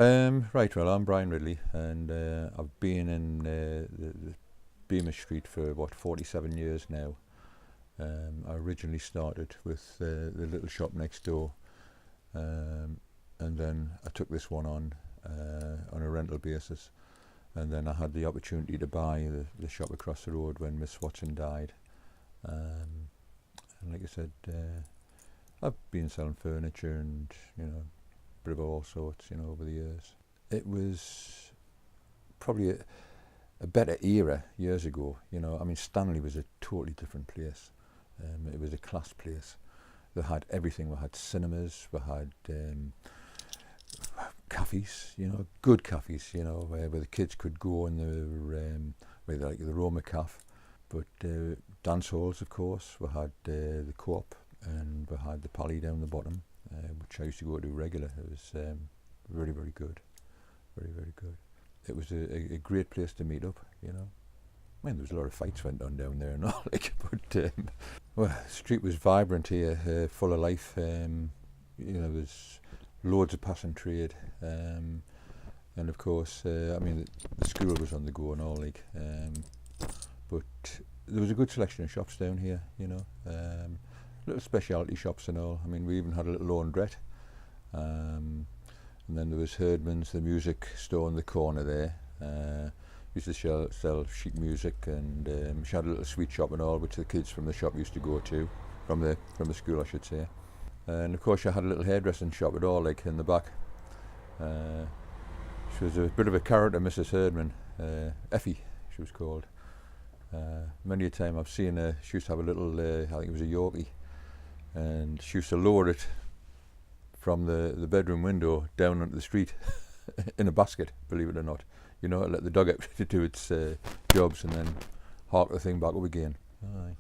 Right, well, I'm Brian Ridley, and I've been in the Beamish Street for what 47 years now. I originally started with the little shop next door, and then I took this one on a rental basis, and then I had the opportunity to buy the shop across the road when Miss Watson died. And like I said, I've been selling furniture and a bit of all sorts, over the years. It was probably a better era years ago. I mean, Stanley was a totally different place. It was a class place. They had everything. We had cinemas, we had cafes, good cafes, where the kids could go and they were like the Roma Cafe. But dance halls, of course. We had the Co-op, and we had the Pally down the bottom, which I used to go to regular. It was very, very good. Very, very good. It was a great place to meet up, I mean, there was a lot of fights went on down there and all, but well, the street was vibrant here, full of life. There was loads of passing trade, and of course, I mean, the school was on the go and all, but there was a good selection of shops down here, little specialty shops and all. I mean, we even had a little laundrette, and then there was Herdman's, the music store in the corner there. Used to sell sheet music, and she had a little sweet shop and all, which the kids from the shop used to go to, from the school, I should say. And of course, she had a little hairdressing shop at all, in the back. She was a bit of a character, Mrs. Herdman, Effie, she was called. Many a time I've seen her. She used to have a little, I think it was a Yorkie, and she used to lower it from the bedroom window down onto the street in a basket, believe it or not. Let the dog out to do its jobs and then hark the thing back up again. Aye.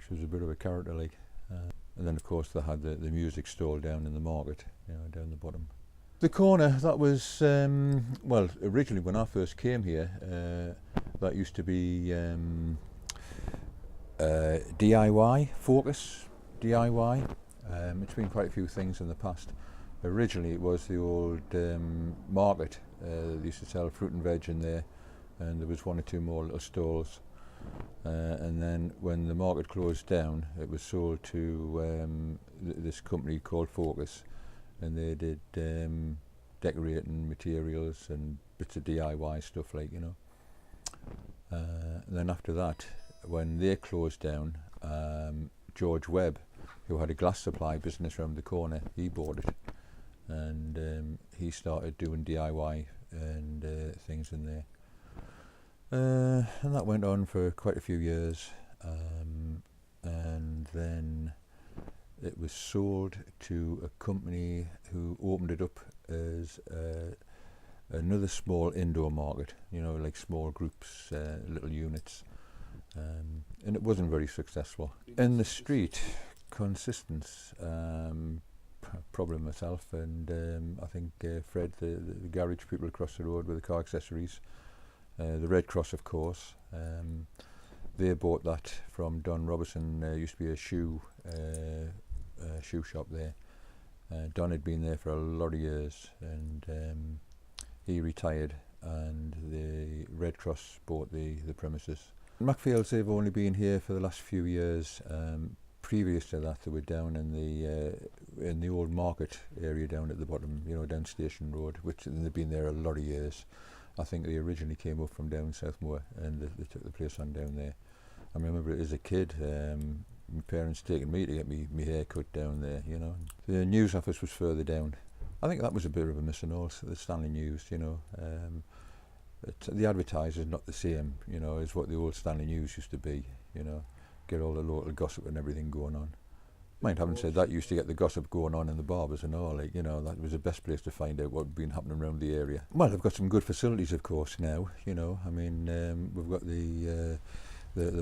She was a bit of a character, and then of course they had the music stall down in the market, down the bottom. The corner, that was, well, originally when I first came here, that used to be DIY, Focus, DIY. It's been quite a few things in the past. Originally it was the old market. They used to sell fruit and veg in there, and there was one or two more little stalls. And then when the market closed down, it was sold to this company called Focus, and they did decorating materials and bits of DIY stuff, and then after that, when they closed down, George Webb, who had a glass supply business around the corner, he bought it, and he started doing DIY and things in there. And that went on for quite a few years, and then it was sold to a company who opened it up as another small indoor market, like small groups, little units, and it wasn't very successful. In the street, consistence, probably myself and I think Fred, the garage people across the road with the car accessories, the Red Cross, of course. They bought that from Don Robertson. Used to be a shoe shop there. Don had been there for a lot of years, and he retired, and the Red Cross bought the premises. Macfields, they've only been here for the last few years. Previous to that, they were down in the old market area down at the bottom, down Station Road, which they've been there a lot of years. I think they originally came up from down Southmoor, and they took the place on down there. I remember as a kid, my parents taking me to get me hair cut down there, The news office was further down. I think that was a bit of a miss and all, the Stanley News, the advertiser's not the same, as what the old Stanley News used to be, get all the local gossip and everything going on. Mind having said that, used to get the gossip going on in the barbers and all, that was the best place to find out what had been happening around the area. Well, they've got some good facilities, of course, now, I mean, we've got the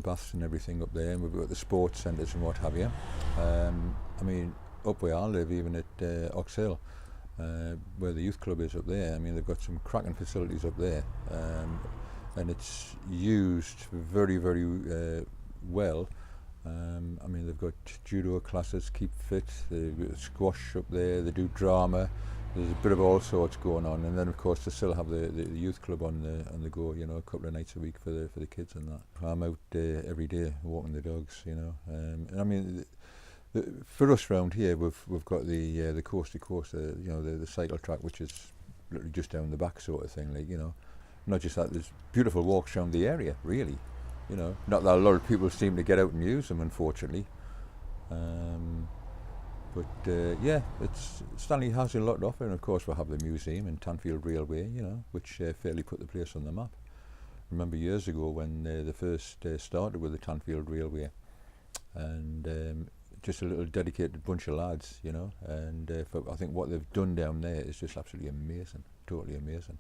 baths and everything up there, and we've got the sports centres and what have you. I mean, up where I live, even at Ox Hill, where the youth club is up there, I mean, they've got some cracking facilities up there, and it's used very, very well. I mean, they've got judo classes, keep fit, they've got squash up there, they do drama, there's a bit of all sorts going on, and then of course they still have the youth club on the go, you know, a couple of nights a week for the kids and that. I'm out every day walking the dogs, you know, and I mean for us round here we've got the coast to coast, you know, the cycle track, which is literally just down the back sort of thing, like, you know. Not just that, there's beautiful walks around the area, really, you know. Not that a lot of people seem to get out and use them, unfortunately. But yeah, Stanley has a lot to offer, and of course we have the museum and Tanfield Railway, you know, which fairly put the place on the map. I remember years ago when they first started with the Tanfield Railway, and just a little dedicated bunch of lads, you know, and I think what they've done down there is just absolutely amazing, totally amazing.